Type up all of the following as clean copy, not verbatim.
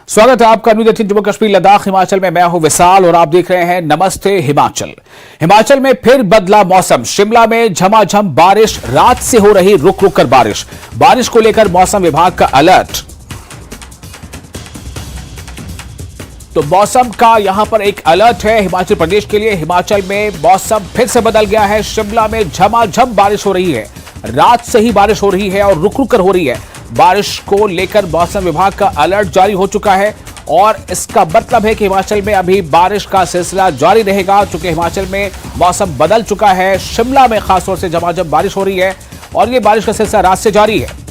स्वागत है आपका न्यूज 18 जम्मू कश्मीर लद्दाख हिमाचल में। मैं हूं विशाल और आप देख रहे हैं नमस्ते हिमाचल। हिमाचल में फिर बदला मौसम। शिमला में झमाझम बारिश, रात से हो रही रुक रुक कर बारिश को लेकर मौसम विभाग का अलर्ट। तो मौसम का यहां पर एक अलर्ट है हिमाचल प्रदेश के लिए। हिमाचल में मौसम फिर से बदल गया है। शिमला में झमाझम बारिश हो रही है, रात से ही बारिश हो रही है और रुक रुक कर हो रही है। बारिश को लेकर मौसम विभाग का अलर्ट जारी हो चुका है और इसका मतलब है कि हिमाचल में अभी बारिश का सिलसिला जारी रहेगा। चूंकि हिमाचल में मौसम बदल चुका है, शिमला में खासतौर से झमाझम बारिश हो रही है और ये बारिश का सिलसिला रात से जारी है।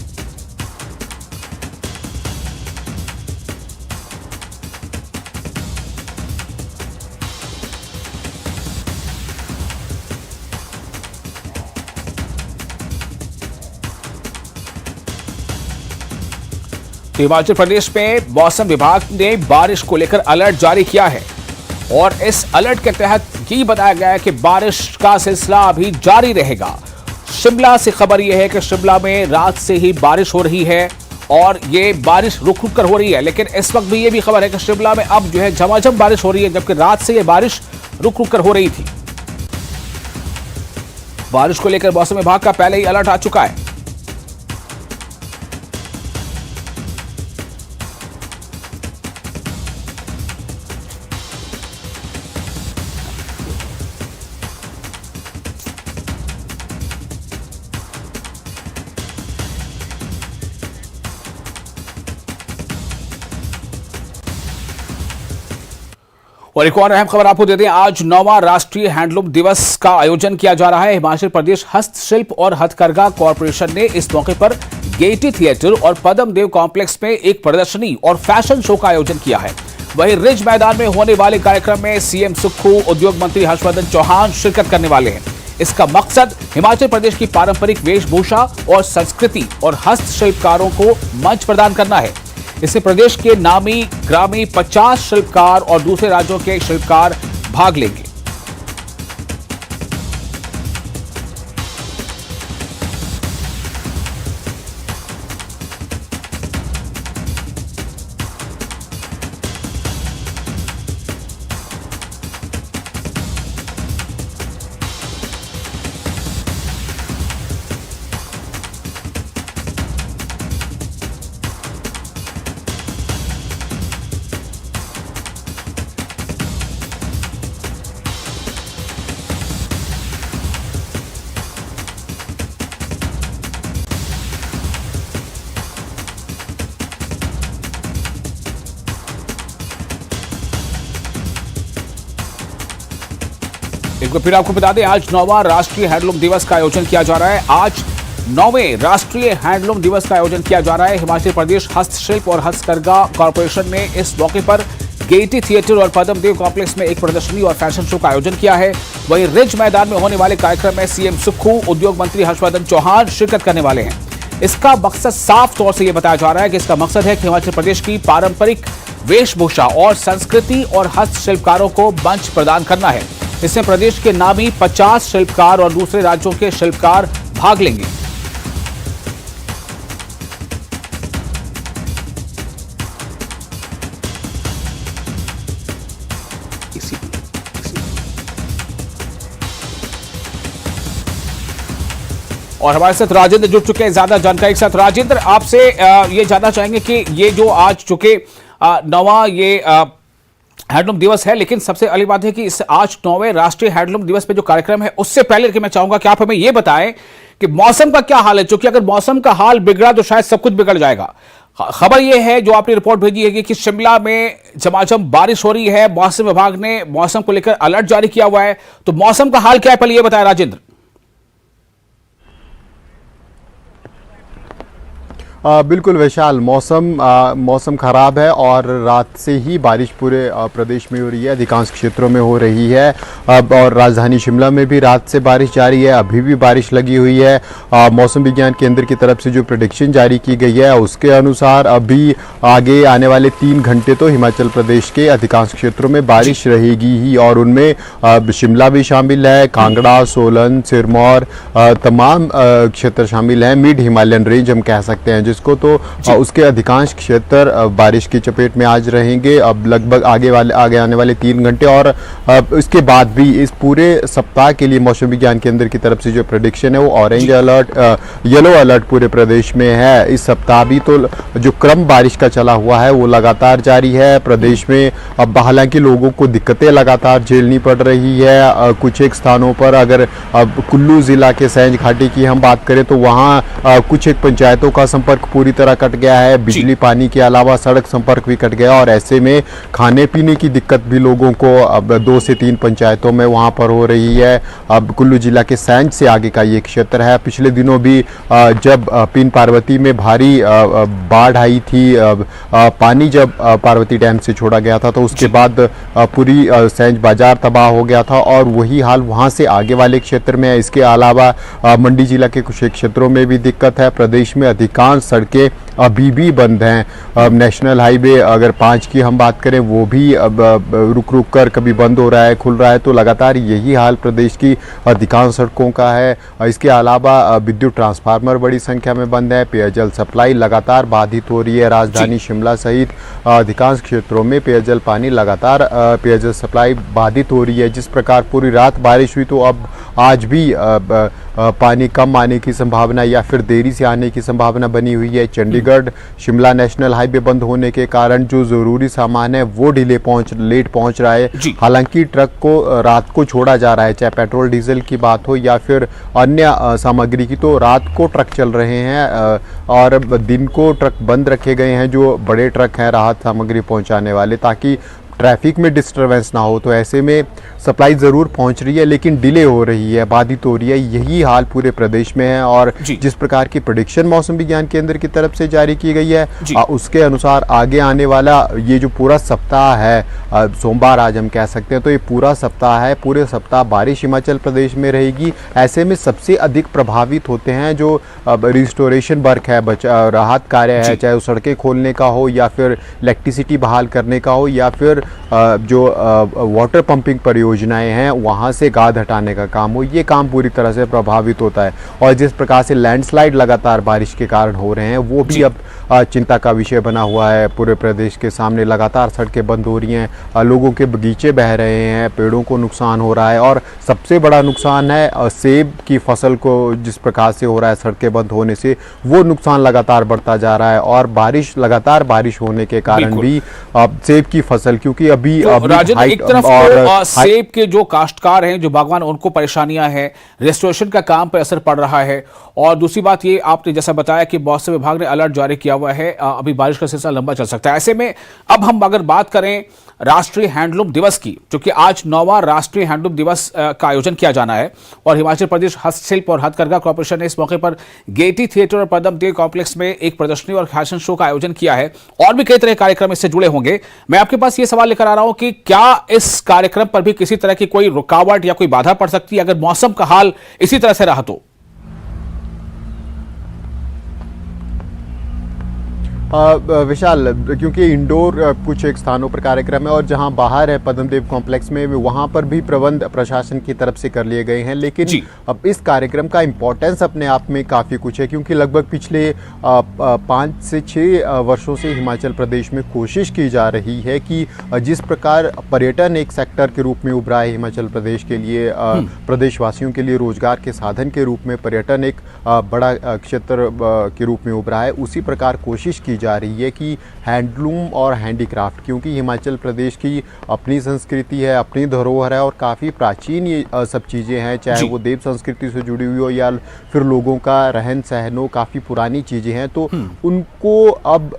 हिमाचल प्रदेश में मौसम विभाग ने बारिश को लेकर अलर्ट जारी किया है और इस अलर्ट के तहत ये बताया गया है कि बारिश का सिलसिला अभी जारी रहेगा। शिमला से खबर यह है कि शिमला में रात से ही बारिश हो रही है और ये बारिश रुक रुक कर हो रही है, लेकिन इस वक्त भी ये भी खबर है कि शिमला में अब जो है झमाझम बारिश हो रही है, जबकि रात से ये बारिश रुक रुक कर हो रही थी। बारिश को लेकर मौसम विभाग का पहले ही अलर्ट आ चुका है। और एक और अहम खबर आपको देते हैं। आज 9वां राष्ट्रीय हैंडलूम दिवस का आयोजन किया जा रहा है। हिमाचल प्रदेश हस्तशिल्प और हथकरघा कॉरपोरेशन ने इस मौके पर गेयटी थिएटर और पद्म देव कॉम्प्लेक्स में एक प्रदर्शनी और फैशन शो का आयोजन किया है। वहीं रिज मैदान में होने वाले कार्यक्रम में सीएम सुक्खू, उद्योग मंत्री हर्षवर्धन चौहान शिरकत करने वाले हैं। इसका मकसद हिमाचल प्रदेश की पारंपरिक वेशभूषा और संस्कृति और हस्तशिल्पकारों को मंच प्रदान करना है। इससे प्रदेश के नामी ग्रामी 50 शिल्पकार और दूसरे राज्यों के शिल्पकार भाग लेंगे। एक बार फिर आपको बता दें, आज 9वां राष्ट्रीय हैंडलूम दिवस का आयोजन किया जा रहा है। आज 9वें राष्ट्रीय हैंडलूम दिवस का आयोजन किया जा रहा है। हिमाचल प्रदेश हस्तशिल्प और हथकरघा कॉरपोरेशन ने इस मौके पर गेयटी थिएटर और पद्म देव कॉम्प्लेक्स में एक प्रदर्शनी और फैशन शो का आयोजन किया है। वहीं रिज मैदान में होने वाले कार्यक्रम में सीएम सुक्खू, उद्योग मंत्री हर्षवर्धन चौहान शिरकत करने वाले हैं। इसका मकसद साफ तौर से यह बताया जा रहा है कि इसका मकसद है कि हिमाचल प्रदेश की पारंपरिक वेशभूषा और संस्कृति और हस्तशिल्पकारों को मंच प्रदान करना है। इसमें प्रदेश के नामी 50 शिल्पकार और दूसरे राज्यों के शिल्पकार भाग लेंगे। और हमारे साथ राजेंद्र जुड़ चुके हैं ज्यादा जानकारी के साथ। राजेंद्र, आपसे ये जानना चाहेंगे कि ये जो आज चुके 9वां ये हैंडलूम दिवस है, लेकिन सबसे अगली बात है कि इस आज 9वें राष्ट्रीय हैंडलूम दिवस पे जो कार्यक्रम है, उससे पहले कि मैं चाहूंगा कि आप हमें यह बताएं कि मौसम का क्या हाल है, क्योंकि अगर मौसम का हाल बिगड़ा तो शायद सब कुछ बिगड़ जाएगा। खबर यह है जो आपने रिपोर्ट भेजी है कि शिमला में झमाझम बारिश हो रही है। मौसम विभाग ने मौसम को लेकर अलर्ट जारी किया हुआ है, तो मौसम का हाल क्या है पहले यह बताया राजेंद्र। बिल्कुल विशाल, मौसम खराब है और रात से ही बारिश पूरे प्रदेश में हो रही है, अधिकांश क्षेत्रों में हो रही है। और राजधानी शिमला में भी रात से बारिश जारी है, अभी भी बारिश लगी हुई है। मौसम विज्ञान केंद्र की तरफ से जो प्रेडिक्शन जारी की गई है उसके अनुसार अभी आगे आने वाले 3 घंटे तो हिमाचल प्रदेश के अधिकांश क्षेत्रों में बारिश रहेगी ही, और उनमें शिमला भी शामिल है, कांगड़ा, सोलन, सिरमौर तमाम क्षेत्र शामिल हैं। मिड हिमालयन रेंज हम कह सकते हैं जिसको, तो उसके अधिकांश क्षेत्र बारिश की चपेट में आज रहेंगे अब लगभग आगे आने वाले 3 घंटे। और इसके बाद भी इस पूरे सप्ताह के लिए मौसम विज्ञान केंद्र की तरफ से जो प्रेडिक्शन है वो ऑरेंज अलर्ट, येलो अलर्ट पूरे प्रदेश में है। इस सप्ताह भी तो जो क्रम बारिश का चला हुआ है वो लगातार जारी है प्रदेश में। अब हालांकि लोगों को दिक्कतें लगातार झेलनी पड़ रही है। कुछ एक स्थानों पर अगर कुल्लू जिला के सैंज घाटी की हम बात करें तो वहाँ कुछ एक पंचायतों का संपर्क पूरी तरह कट गया है। बिजली पानी के अलावा सड़क संपर्क भी कट गया और ऐसे में खाने पीने की दिक्कत भी लोगों को अब 2 से 3 पंचायतों में वहाँ पर हो रही है। अब कुल्लू जिला के सैंज से आगे का ये क्षेत्र है। पिछले दिनों भी जब पीन पार्वती में भारी बाढ़ आई थी, पानी जब पार्वती डैम से छोड़ा गया था तो उसके बाद पूरी सैंज बाजार तबाह हो गया था और वही हाल वहाँ से आगे वाले क्षेत्र में है। इसके अलावा मंडी जिला के कुछ क्षेत्रों में भी दिक्कत है। प्रदेश में अधिकांश सड़कें अभी भी बंद हैं। नेशनल हाईवे अगर 5 की हम बात करें वो भी अब रुक रुक कर कभी बंद हो रहा है, खुल रहा है, तो लगातार यही हाल प्रदेश की अधिकांश सड़कों का है। इसके अलावा विद्युत ट्रांसफार्मर बड़ी संख्या में बंद है। पेयजल सप्लाई लगातार बाधित हो रही है। राजधानी शिमला सहित अधिकांश क्षेत्रों में पेयजल पानी लगातार पेयजल सप्लाई बाधित हो रही है। जिस प्रकार पूरी रात बारिश हुई तो अब आज भी पानी कम आने की संभावना या फिर देरी से आने की संभावना बनी हुई है। चंडीगढ़ शिमला नेशनल हाईवे बंद होने के कारण जो जरूरी सामान है वो लेट पहुंच रहा है। हालांकि ट्रक को रात को छोड़ा जा रहा है, चाहे पेट्रोल डीजल की बात हो या फिर अन्य सामग्री की, तो रात को ट्रक चल रहे हैं और दिन को ट्रक बंद रखे गए हैं जो बड़े ट्रक हैं राहत सामग्री पहुंचाने वाले, ताकि ट्रैफिक में डिस्टरबेंस ना हो। तो ऐसे में सप्लाई ज़रूर पहुंच रही है लेकिन डिले हो रही है, बाधित हो रही है। यही हाल पूरे प्रदेश में है और जिस प्रकार की प्रेडिक्शन मौसम विज्ञान केंद्र की तरफ से जारी की गई है उसके अनुसार आगे आने वाला ये जो पूरा सप्ताह है, सोमवार आज हम कह सकते हैं, तो ये पूरा सप्ताह है, पूरे सप्ताह बारिश हिमाचल प्रदेश में रहेगी। ऐसे में सबसे अधिक प्रभावित होते हैं जो रिस्टोरेशन वर्क है, राहत कार्य है, चाहे वो सड़कें खोलने का हो या फिर इलेक्ट्रिसिटी बहाल करने का हो या फिर जो वाटर पंपिंग परियोजनाएं हैं वहाँ से गाद हटाने का काम हो, ये काम पूरी तरह से प्रभावित होता है। और जिस प्रकार से लैंडस्लाइड लगातार बारिश के कारण हो रहे हैं वो भी अब चिंता का विषय बना हुआ है। पूरे प्रदेश के सामने लगातार सड़कें बंद हो रही हैं, लोगों के बगीचे बह रहे हैं, पेड़ों को नुकसान हो रहा है और सबसे बड़ा नुकसान है सेब की फसल को जिस प्रकार से हो रहा है सड़कें बंद होने से, वो नुकसान लगातार बढ़ता जा रहा है। और लगातार बारिश होने के कारण भी सेब की फसल, क्योंकि अभी राजन एक तरफ तो सेब के जो काश्तकार हैं, जो बागवान, उनको परेशानियां हैं, रेस्टोरेशन का काम पर असर पड़ रहा है और दूसरी बात ये आपने जैसा बताया कि मौसम विभाग ने अलर्ट जारी किया हुआ है, अभी बारिश का सिलसिला लंबा चल सकता है। ऐसे में अब हम अगर बात करें राष्ट्रीय हैंडलूम दिवस की, क्योंकि आज 9वां राष्ट्रीय हैंडलूम दिवस का आयोजन किया जाना है और हिमाचल प्रदेश हस्तशिल्प और हथकरघा कॉर्पोरेशन ने इस मौके पर गेयटी थिएटर और पद्म देव कॉम्प्लेक्स में एक प्रदर्शनी और फैशन शो का आयोजन किया है और भी कई तरह के कार्यक्रम इससे जुड़े होंगे। मैं आपके पास ये सवाल लेकर आ रहा हूं कि क्या इस कार्यक्रम पर भी किसी तरह की कोई रुकावट या कोई बाधा पड़ सकती है अगर मौसम का हाल इसी तरह से रहा तो? विशाल, क्योंकि इंडोर कुछ एक स्थानों पर कार्यक्रम है और जहां बाहर है पद्मदेव कॉम्प्लेक्स में वहां पर भी प्रबंध प्रशासन की तरफ से कर लिए गए हैं, लेकिन अब इस कार्यक्रम का इम्पोर्टेंस अपने आप में काफ़ी कुछ है क्योंकि लगभग पिछले 5 से 6 वर्षों से हिमाचल प्रदेश में कोशिश की जा रही है कि जिस प्रकार पर्यटन एक सेक्टर के रूप में उभरा है हिमाचल प्रदेश के लिए, प्रदेशवासियों के लिए रोजगार के साधन के रूप में पर्यटन एक बड़ा क्षेत्र के रूप में उभरा है, उसी प्रकार कोशिश की जा रही है कि हैंडलूम और हैंडीक्राफ्ट, क्योंकि हिमाचल प्रदेश की अपनी संस्कृति है, अपनी धरोहर है और काफ़ी प्राचीन ये सब चीज़ें हैं, चाहे वो देव संस्कृति से जुड़ी हुई हो या फिर लोगों का रहन सहन हो, काफ़ी पुरानी चीज़ें हैं, तो उनको अब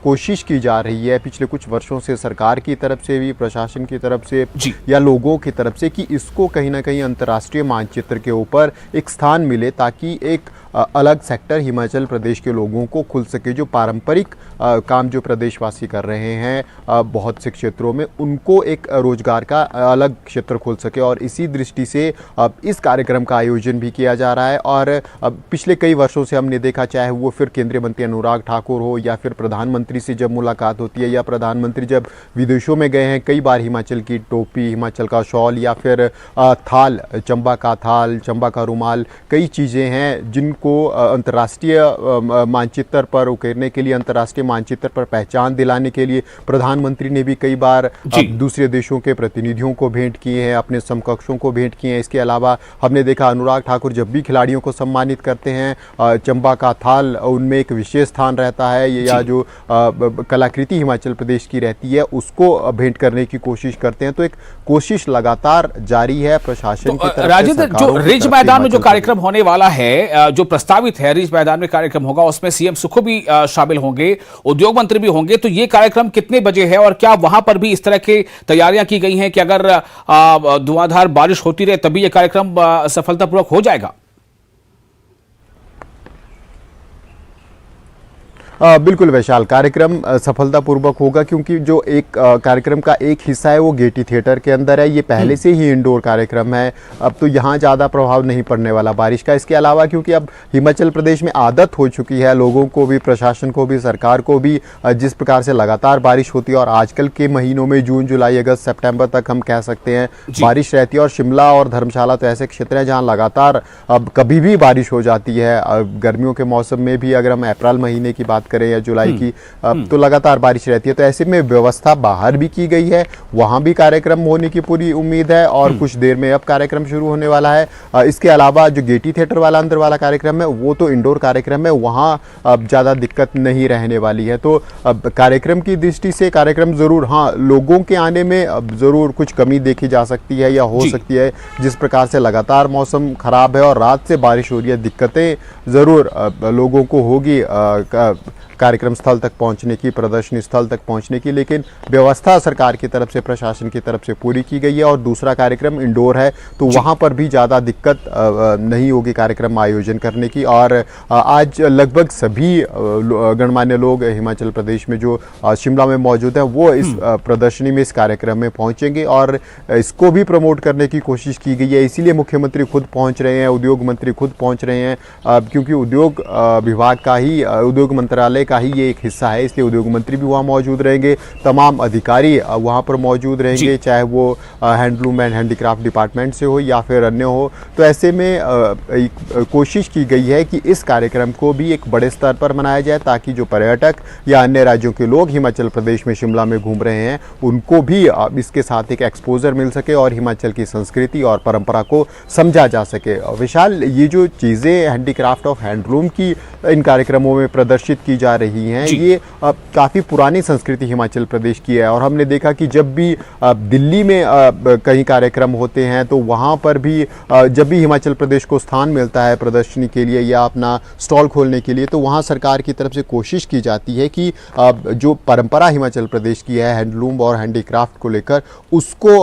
कोशिश की जा रही है पिछले कुछ वर्षों से सरकार की तरफ से भी, प्रशासन की तरफ से या लोगों की तरफ से कि इसको कहीं ना कहीं अंतर्राष्ट्रीय मानचित्र के ऊपर एक स्थान मिले ताकि एक अलग सेक्टर हिमाचल प्रदेश के लोगों को खुल सके। जो पारंपरिक काम जो प्रदेशवासी कर रहे हैं बहुत से क्षेत्रों में, उनको एक रोजगार का अलग क्षेत्र खुल सके और इसी दृष्टि से इस कार्यक्रम का आयोजन भी किया जा रहा है। और पिछले कई वर्षों से हमने देखा, चाहे वो फिर केंद्रीय मंत्री अनुराग ठाकुर हो या फिर प्रधानमंत्री से जब मुलाकात होती है या प्रधानमंत्री जब विदेशों में गए हैं, कई बार हिमाचल की टोपी, हिमाचल का शॉल या फिर थाल, चंबा का थाल, चंबा का रुमाल, कई चीज़ें हैं जिनको को अंतर्राष्ट्रीय मानचित्र पर उकेरने के लिए, अंतर्राष्ट्रीय मानचित्र पर पहचान दिलाने के लिए प्रधानमंत्री ने भी कई बार दूसरे देशों के प्रतिनिधियों को भेंट किए हैं, अपने समकक्षों को भेंट किए हैं। इसके अलावा हमने देखा अनुराग ठाकुर जब भी खिलाड़ियों को सम्मानित करते हैं, चंबा का थाल उनमें एक विशेष स्थान रहता है, या जो कलाकृति हिमाचल प्रदेश की रहती है उसको भेंट करने की कोशिश करते हैं। तो एक कोशिश लगातार जारी है प्रशासन की तरफ से। राजेंद्र, जो रिज मैदान में जो कार्यक्रम होने वाला है, जो प्रस्तावित है रिज मैदान में कार्यक्रम होगा, उसमें सीएम सुक्खू भी शामिल होंगे, उद्योग मंत्री भी होंगे, तो ये कार्यक्रम कितने बजे है और क्या वहां पर भी इस तरह की तैयारियां की गई हैं कि अगर धुआंधार बारिश होती रहे तभी यह कार्यक्रम सफलतापूर्वक हो जाएगा? बिल्कुल वैशाल, कार्यक्रम सफलतापूर्वक होगा, क्योंकि जो एक कार्यक्रम का एक हिस्सा है वो गेटी थिएटर के अंदर है। ये पहले से ही इंडोर कार्यक्रम है, अब तो यहाँ ज़्यादा प्रभाव नहीं पड़ने वाला बारिश का। इसके अलावा क्योंकि अब हिमाचल प्रदेश में आदत हो चुकी है लोगों को भी, प्रशासन को भी, सरकार को भी, जिस प्रकार से लगातार बारिश होती है और आजकल के महीनों में जून, जुलाई, अगस्त, सितंबर तक हम कह सकते हैं बारिश रहती है। और शिमला और धर्मशाला तो ऐसे क्षेत्र हैं जहाँ लगातार अब कभी भी बारिश हो जाती है। गर्मियों के मौसम में भी अगर हम अप्रैल महीने की बात करें या जुलाई की, तो लगातार बारिश रहती है। तो ऐसे में व्यवस्था बाहर भी की गई है, वहां भी कार्यक्रम होने की पूरी उम्मीद है और कुछ देर में अब कार्यक्रम शुरू होने वाला है। इसके अलावा जो गेटी थिएटर वाला अंदर वाला कार्यक्रम है वो तो इंडोर कार्यक्रम है, वहां अब ज़्यादा दिक्कत नहीं रहने वाली है। तो अब कार्यक्रम की दृष्टि से कार्यक्रम ज़रूर, हाँ, लोगों के आने में अब ज़रूर कुछ कमी देखी जा सकती है या हो सकती है। जिस प्रकार से लगातार मौसम खराब है और रात से बारिश हो रही है, दिक्कतें ज़रूर लोगों को होगी कार्यक्रम स्थल तक पहुंचने की, प्रदर्शनी स्थल तक पहुंचने की, लेकिन व्यवस्था सरकार की तरफ से, प्रशासन की तरफ से पूरी की गई है। और दूसरा कार्यक्रम इंडोर है तो वहां पर भी ज़्यादा दिक्कत नहीं होगी कार्यक्रम आयोजन करने की। और आज लगभग सभी गणमान्य लोग हिमाचल प्रदेश में जो शिमला में मौजूद हैं वो इस प्रदर्शनी में, इस कार्यक्रम में पहुंचेंगे और इसको भी प्रमोट करने की कोशिश की गई है। इसीलिए मुख्यमंत्री खुद पहुँच रहे हैं, उद्योग मंत्री खुद पहुँच रहे हैं, क्योंकि उद्योग विभाग का ही, उद्योग मंत्रालय का ही ये एक हिस्सा है, इसलिए उद्योग मंत्री भी वहाँ मौजूद रहेंगे, तमाम अधिकारी वहाँ पर मौजूद रहेंगे, चाहे वो हैंडलूम एंड हैंडीक्राफ्ट डिपार्टमेंट से हो या फिर अन्य हो। तो ऐसे में कोशिश की गई है कि इस कार्यक्रम को भी एक बड़े स्तर पर मनाया जाए, ताकि जो पर्यटक या अन्य राज्यों के लोग हिमाचल प्रदेश में, शिमला में घूम रहे हैं, उनको भी इसके साथ एक एक्सपोजर मिल सके और हिमाचल की संस्कृति और परंपरा को समझा जा सके। विशाल, ये जो चीज़ें हैंडीक्राफ्ट ऑफ हैंडलूम की इन कार्यक्रमों में प्रदर्शित की जा रही हैं, ये काफ़ी पुरानी संस्कृति हिमाचल प्रदेश की है। और हमने देखा कि जब भी दिल्ली में कहीं कार्यक्रम होते हैं तो वहाँ पर भी जब भी हिमाचल प्रदेश को स्थान मिलता है प्रदर्शनी के लिए या अपना स्टॉल खोलने के लिए, तो वहाँ सरकार की तरफ से कोशिश की जाती है कि जो परंपरा हिमाचल प्रदेश की है हैंडलूम और हैंडीक्राफ्ट को लेकर, उसको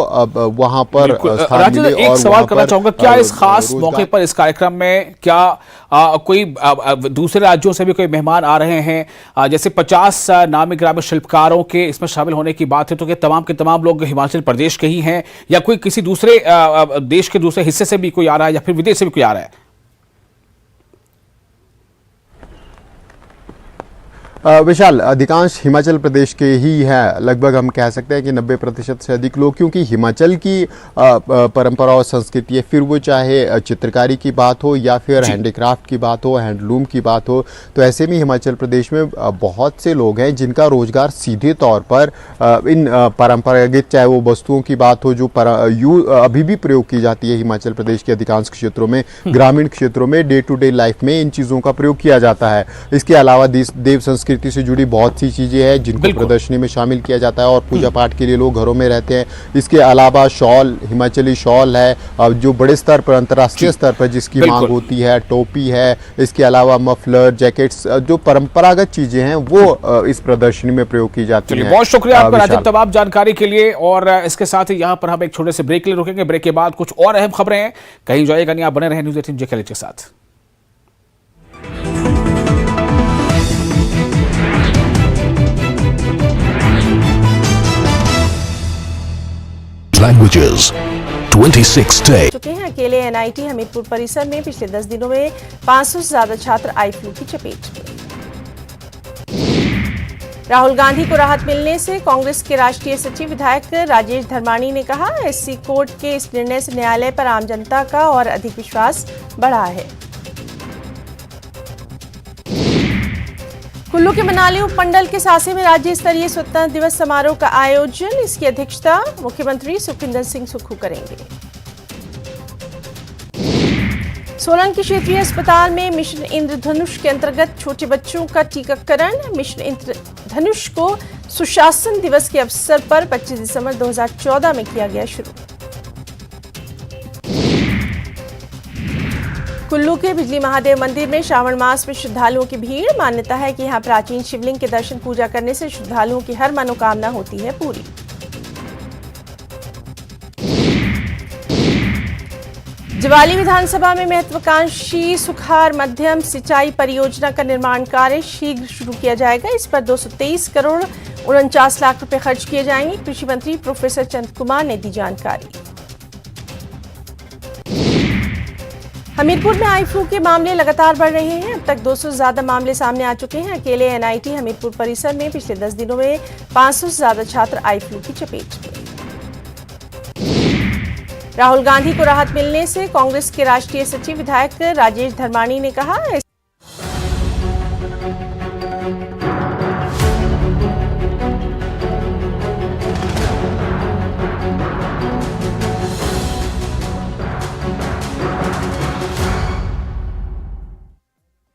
वहाँ पर स्थान मिले। एक सवाल करना चाहूँगा, क्या इस खास मौके पर इस कार्यक्रम में क्या कोई दूसरे राज्यों से भी कोई मेहमान आ रहे हैं? जैसे 50 नामी ग्रामीण शिल्पकारों के इसमें शामिल होने की बात है, तो क्या तमाम के तमाम लोग हिमाचल प्रदेश के ही हैं या कोई किसी दूसरे देश के दूसरे हिस्से से भी कोई आ रहा है या फिर विदेश से भी कोई आ रहा है? विशाल, अधिकांश हिमाचल प्रदेश के ही हैं, लगभग हम कह सकते हैं कि 90% से अधिक लोग, क्योंकि हिमाचल की परंपरा और संस्कृति है, फिर वो चाहे चित्रकारी की बात हो या फिर हैंडीक्राफ्ट की बात हो, हैंडलूम की बात हो, तो ऐसे में हिमाचल प्रदेश में बहुत से लोग हैं जिनका रोजगार सीधे तौर पर इन परंपरागत, चाहे वो वस्तुओं की बात हो जो अभी भी प्रयोग की जाती है हिमाचल प्रदेश के अधिकांश क्षेत्रों में, ग्रामीण क्षेत्रों में, डे टू डे लाइफ में इन चीज़ों का प्रयोग किया जाता है। इसके अलावा देव संस्कृति से जुड़ी बहुत सी चीजें हैं जिनको प्रदर्शनी में शामिल किया जाता है और पूजा पाठ के लिए लोग घरों में रहते हैं। इसके अलावा शॉल, हिमाचली शॉल है जो बड़े स्तर पर, अंतर्राष्ट्रीय स्तर पर जिसकी मांग होती है, टोपी है, इसके अलावा मफलर, जैकेट्स, जो परंपरागत चीजें हैं वो इस प्रदर्शनी में प्रयोग की जाती हैं। बहुत शुक्रिया आपका राजीव, तमाम जानकारी के लिए। और इसके साथ ही यहाँ पर हम एक छोटे से ब्रेक के लिए रुकेंगे, ब्रेक के बाद कुछ और अहम खबरें हैं, कहीं जाइएगा नहीं, आप बने रहे न्यूज़ 18 जेके के साथ। Languages 26 states चुके हैं। अकेले एनआईटी हमीरपुर परिसर में पिछले 10 दिनों में 500 से ज्यादा छात्र आई फ्लू की चपेट में। राहुल गांधी को राहत मिलने से कांग्रेस के राष्ट्रीय सचिव विधायक राजेश धर्माणी ने कहा, एससी कोर्ट के इस निर्णय से न्यायालय पर आम जनता का और अधिक विश्वास बढ़ा है। कुल्लू के मनाली उपमंडल के सासे में राज्य स्तरीय स्वतंत्रता दिवस समारोह का आयोजन। इसकी अध्यक्षता मुख्यमंत्री सुखविंदर सिंह सुक्खू करेंगे। सोलन के क्षेत्रीय अस्पताल में मिशन इंद्रधनुष के अंतर्गत छोटे बच्चों का टीकाकरण। मिशन इंद्रधनुष को सुशासन दिवस के अवसर पर 25 दिसंबर 2014 में किया गया शुरू। कुल्लू के बिजली महादेव मंदिर में श्रावण मास में श्रद्धालुओं की भीड़। मान्यता है कि यहां प्राचीन शिवलिंग के दर्शन पूजा करने से श्रद्धालुओं की हर मनोकामना होती है पूरी। जवाली विधानसभा में महत्वाकांक्षी सुखार मध्यम सिंचाई परियोजना का निर्माण कार्य शीघ्र शुरू किया जाएगा। इस पर 223 करोड़ 49 लाख रुपए खर्च किए जाएंगे। कृषि मंत्री प्रोफेसर चंद कुमार ने दी जानकारी। हमीरपुर में आई फ्लू के मामले लगातार बढ़ रहे हैं। अब तक 200 से ज्यादा मामले सामने आ चुके हैं। अकेले एनआईटी हमीरपुर परिसर में पिछले 10 दिनों में 500 से ज्यादा छात्र आई फ्लू की चपेट में। राहुल गांधी को राहत मिलने से कांग्रेस के राष्ट्रीय सचिव विधायक राजेश धर्माणी ने कहा,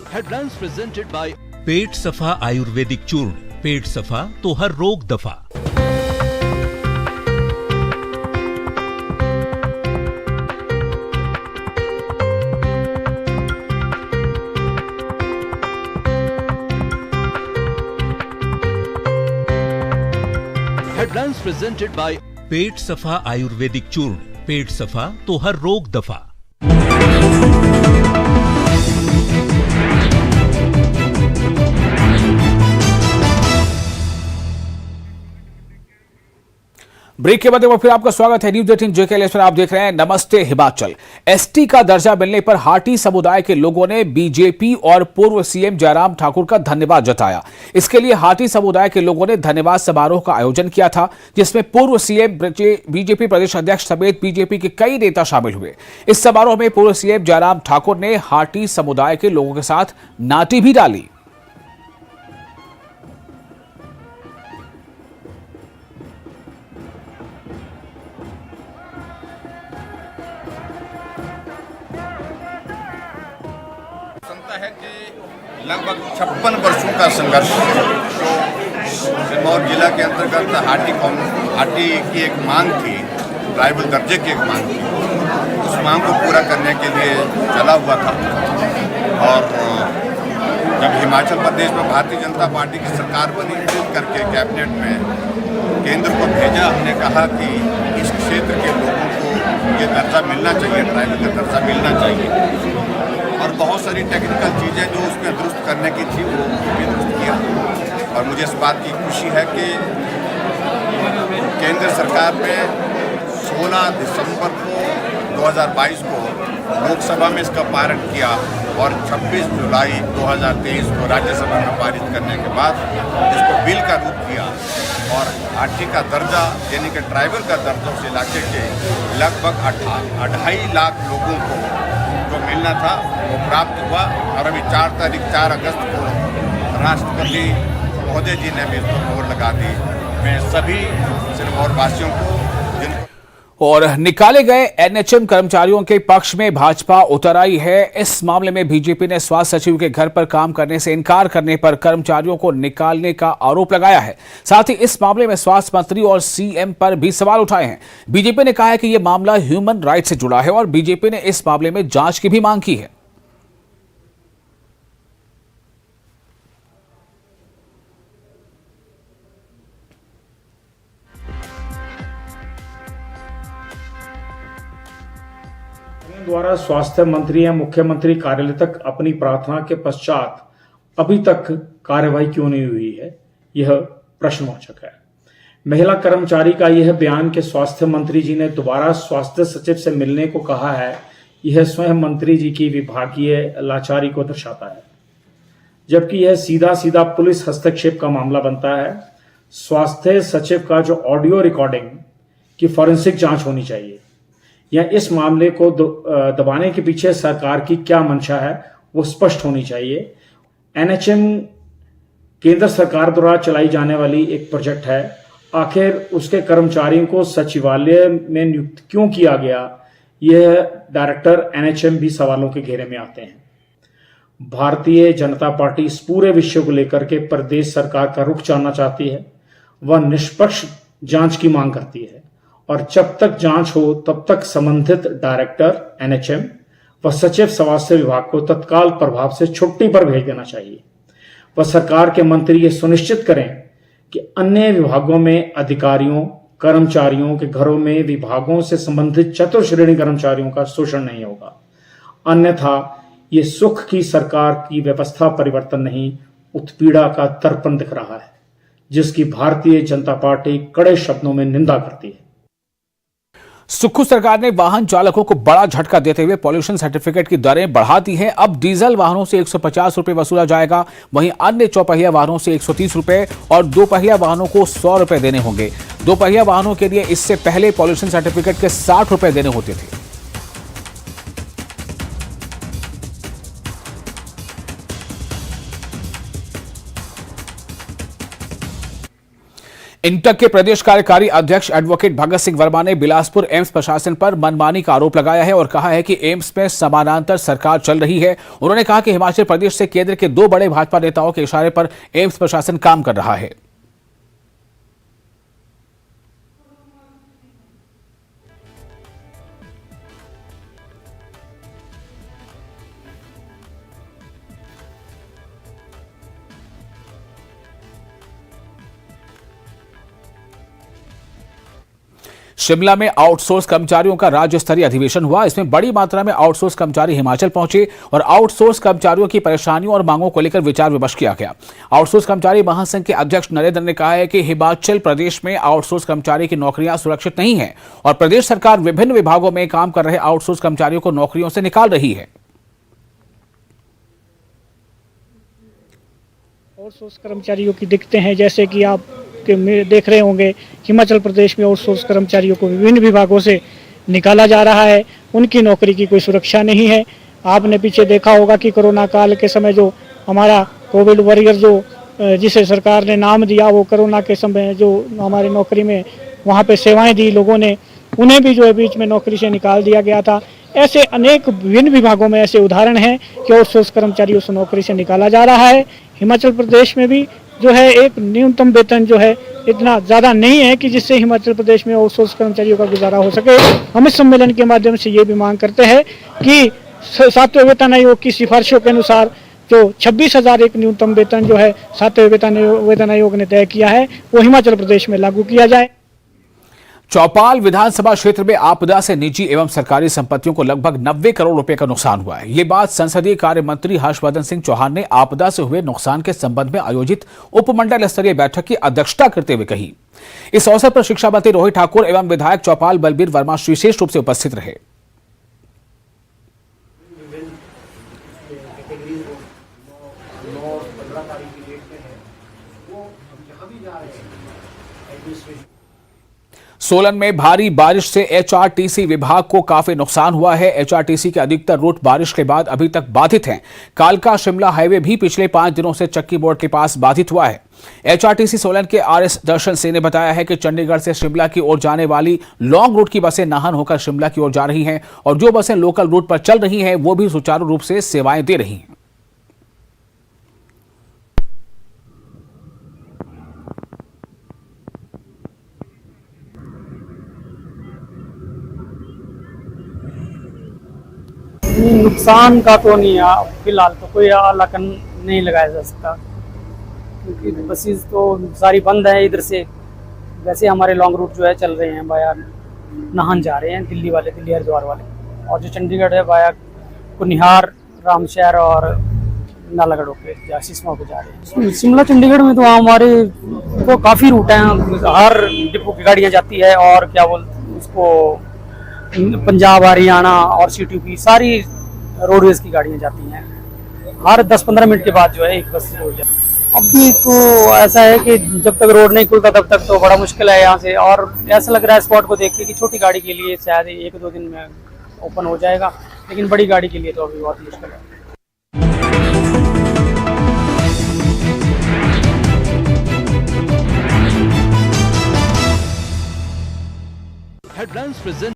हेडलाइंस प्रेजेंटेड बाय पेट सफा आयुर्वेदिक चूर्ण। पेट सफा तो हर रोग दफा। हेडलाइंस प्रेजेंटेड बाय पेट सफा आयुर्वेदिक चूर्ण। पेट सफा तो हर रोग दफा। ब्रेक के बाद फिर आपका स्वागत है न्यूज 18 जेके पर। आप देख रहे हैं नमस्ते हिमाचल। एसटी का दर्जा मिलने पर हाटी समुदाय के लोगों ने बीजेपी और पूर्व सीएम जयराम ठाकुर का धन्यवाद जताया। इसके लिए हाटी समुदाय के लोगों ने धन्यवाद समारोह का आयोजन किया था, जिसमें पूर्व सीएम बीजेपी प्रदेश अध्यक्ष समेत बीजेपी के कई नेता शामिल हुए। इस समारोह में पूर्व सीएम जयराम ठाकुर ने हाटी समुदाय के लोगों के साथ नाटी भी डाली। है कि लगभग 56 वर्षों का संघर्ष जो सिरमौर जिला के अंतर्गत हाटी की एक मांग थी, ट्राइबल दर्जे की एक मांग थी, उस मांग को पूरा करने के लिए चला हुआ था। और जब हिमाचल प्रदेश में भारतीय जनता पार्टी की सरकार बनी, खुद करके कैबिनेट में केंद्र को भेजा, हमने कहा कि इस क्षेत्र के लोगों को ये दर्जा मिलना चाहिए, ट्राइबल का दर्जा मिलना चाहिए। और बहुत सारी टेक्निकल चीज़ें जो उसमें दुरुस्त करने की थी वो भी दुरुस्त किया। और मुझे इस बात की खुशी है कि केंद्र सरकार ने 16 दिसंबर को 2022 को लोकसभा में इसका पारण किया और 26 जुलाई 2023 को राज्यसभा में पारित करने के बाद इसको बिल का रूप दिया। और हाटी का दर्जा यानी कि ट्राइबल का दर्जा उस इलाके के लगभग 2.5 लाख लोगों को जो मिलना था वो प्राप्त हुआ। और अभी 4 अगस्त को राष्ट्रपति महोदय जी ने भी इसको मोहर लगा दी। मैं सभी सिरमौर वासियों को और निकाले गए एनएचएम कर्मचारियों के पक्ष में भाजपा उतर आई है। इस मामले में बीजेपी ने स्वास्थ्य सचिव के घर पर काम करने से इनकार करने पर कर्मचारियों को निकालने का आरोप लगाया है। साथ ही इस मामले में स्वास्थ्य मंत्री और सीएम पर भी सवाल उठाए हैं। बीजेपी ने कहा है कि यह मामला ह्यूमन राइट से जुड़ा है और बीजेपी ने इस मामले में जांच की भी मांग की है। द्वारा स्वास्थ्य मंत्री या मुख्यमंत्री कार्यालय तक अपनी प्रार्थना के पश्चात अभी तक कार्रवाई क्यों नहीं हुई है, यह प्रश्नवाचक है। महिला कर्मचारी का यह बयान कि स्वास्थ्य मंत्री जी ने दोबारा स्वास्थ्य सचिव से मिलने को कहा है, यह स्वयं मंत्री जी की विभागीय लाचारी को दर्शाता है, जबकि यह सीधा सीधा पुलिस हस्तक्षेप का मामला बनता है। स्वास्थ्य सचिव का जो ऑडियो रिकॉर्डिंग की फॉरेंसिक जांच होनी चाहिए या इस मामले को दबाने के पीछे सरकार की क्या मंशा है वो स्पष्ट होनी चाहिए। एनएचएम केंद्र सरकार द्वारा चलाई जाने वाली एक प्रोजेक्ट है। आखिर उसके कर्मचारियों को सचिवालय में नियुक्त क्यों किया गया, यह डायरेक्टर एनएचएम भी सवालों के घेरे में आते हैं। भारतीय जनता पार्टी इस पूरे विषय को लेकर के प्रदेश सरकार का रुख जानना चाहती है। वह निष्पक्ष जांच की मांग करती है और जब तक जांच हो तब तक संबंधित डायरेक्टर एनएचएम व सचिव स्वास्थ्य विभाग को तत्काल प्रभाव से छुट्टी पर भेज देना चाहिए। वह सरकार के मंत्री ये सुनिश्चित करें कि अन्य विभागों में अधिकारियों कर्मचारियों के घरों में विभागों से संबंधित चतुर्श्रेणी कर्मचारियों का शोषण नहीं होगा। अन्यथा ये सुख की सरकार की व्यवस्था परिवर्तन नहीं, उत्पीड़ा का दर्पण दिख रहा है, जिसकी भारतीय जनता पार्टी कड़े शब्दों में निंदा करती है। सुक्खू सरकार ने वाहन चालकों को बड़ा झटका देते हुए पॉल्यूशन सर्टिफिकेट की दरें बढ़ा दी हैं। अब डीजल वाहनों से 150 रुपए वसूला जाएगा, वहीं अन्य चौपहिया वाहनों से 130 रुपए और दोपहिया वाहनों को 100 रुपए देने होंगे। दोपहिया वाहनों के लिए इससे पहले पॉल्यूशन सर्टिफिकेट के 60 रुपए देने होते थे। इंटक के प्रदेश कार्यकारी अध्यक्ष एडवोकेट भगत सिंह वर्मा ने बिलासपुर एम्स प्रशासन पर मनमानी का आरोप लगाया है और कहा है कि एम्स में समानांतर सरकार चल रही है। उन्होंने कहा कि हिमाचल प्रदेश से केंद्र के 2 बड़े भाजपा नेताओं के इशारे पर एम्स प्रशासन काम कर रहा है। शिमला में आउटसोर्स कर्मचारियों का राज्य स्तरीय अधिवेशन हुआ। इसमें बड़ी मात्रा में आउटसोर्स कर्मचारी हिमाचल पहुंचे और आउटसोर्स कर्मचारियों की परेशानियों और मांगों को लेकर विचार विमर्श किया गया। आउटसोर्स कर्मचारी महासंघ के अध्यक्ष नरेंद्र ने कहा है कि हिमाचल प्रदेश में आउटसोर्स कर्मचारी की नौकरियां सुरक्षित नहीं है और प्रदेश सरकार विभिन्न विभागों में काम कर रहे आउटसोर्स कर्मचारियों को नौकरियों से निकाल रही है। आउटसोर्स कर्मचारियों की दिक्कतें हैं, जैसे कि आप देख रहे होंगे हिमाचल प्रदेश में आउटसोर्स कर्मचारियों को विभिन्न विभागों से निकाला जा रहा है। उनकी नौकरी की कोई सुरक्षा नहीं है। आपने पीछे देखा होगा कि कोरोना काल के समय जो हमारा कोविड वॉरियर जो जिसे सरकार ने नाम दिया, वो कोरोना के समय जो हमारी नौकरी में वहाँ पे सेवाएं दी लोगों ने, उन्हें भी जो है बीच में नौकरी से निकाल दिया गया था। ऐसे अनेक विभिन्न विभागों में ऐसे उदाहरण हैं कि आउटसोर्स कर्मचारियों से नौकरी से निकाला जा रहा है। हिमाचल प्रदेश में भी जो है एक न्यूनतम वेतन जो है इतना ज़्यादा नहीं है कि जिससे हिमाचल प्रदेश में आउटसोर्स कर्मचारियों का गुजारा हो सके। हम इस सम्मेलन के माध्यम से ये भी मांग करते हैं कि 7वें वेतन आयोग की सिफारिशों के अनुसार जो 26,000 एक न्यूनतम वेतन जो है 7वें वेतन आयोग ने तय किया है, वो हिमाचल प्रदेश में लागू किया जाए। चौपाल विधानसभा क्षेत्र में आपदा से निजी एवं सरकारी संपत्तियों को लगभग 90 करोड़ रुपए का नुकसान हुआ है। ये बात संसदीय कार्य मंत्री हर्षवर्धन सिंह चौहान ने आपदा से हुए नुकसान के संबंध में आयोजित उपमंडल स्तरीय बैठक की अध्यक्षता करते हुए कही। इस अवसर पर शिक्षा मंत्री रोहित ठाकुर एवं विधायक चौपाल बलबीर वर्मा विशेष रूप से उपस्थित रहे। सोलन में भारी बारिश से एचआरटीसी विभाग को काफी नुकसान हुआ है। एचआरटीसी के अधिकतर रूट बारिश के बाद अभी तक बाधित हैं। कालका शिमला हाईवे भी पिछले 5 दिनों से चक्की बोर्ड के पास बाधित हुआ है। एचआरटीसी सोलन के आरएस दर्शन सिंह ने बताया है कि चंडीगढ़ से शिमला की ओर जाने वाली लॉन्ग रूट की बसें नाहन होकर शिमला की ओर जा रही हैं और जो बसें लोकल रूट पर चल रही हैं वो भी सुचारू रूप से सेवाएं दे रही हैं। नुकसान का तो नहीं है, फिलहाल तो कोई आलाकन नहीं लगाया जा सकता क्योंकि बसेस तो सारी बंद है। इधर से वैसे हमारे लॉन्ग रूट जो है चल रहे हैं, बाया नाहन जा रहे हैं दिल्ली वाले, दिल्ली हरिद्वार वाले, और जो चंडीगढ़ है बाया कुनिहार, रामशहर और नालागढ़ होकर सिस्मा को जा रहे हैं। शिमला चंडीगढ़ में तो हमारे तो काफ़ी रूट हैं, हर डिपो की गाड़ियाँ जाती है और क्या बोलते उसको पंजाब हरियाणा और सिटी सारी रोडवेज की गाड़ियाँ जाती हैं। हर 10-15 मिनट के बाद जो है एक बस हो जाती है। अभी तो ऐसा है कि जब तक रोड नहीं खुलता तब तक तो बड़ा मुश्किल है यहाँ से, और ऐसा लग रहा है स्पॉट को देख के कि छोटी गाड़ी के लिए शायद 1-2 दिन में ओपन हो जाएगा, लेकिन बड़ी गाड़ी के लिए तो अभी बहुत मुश्किल है। Headlines present